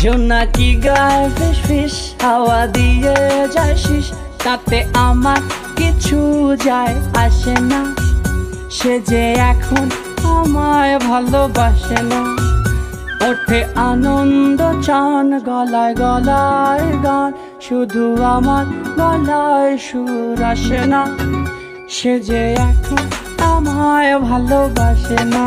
জোনাকি গায়ে ফিস ফিস হাওয়া দিয়ে যায় শিস, তাতে আমার কিছু যায় আসে না। সে যে এখন আমায় ভালোবাসে না। ওঠে আনন্দ চান গলায় গলায় গান, শুধু আমার গলায় সুর আসে না। সে যে এখন আমায় ভালোবাসে না।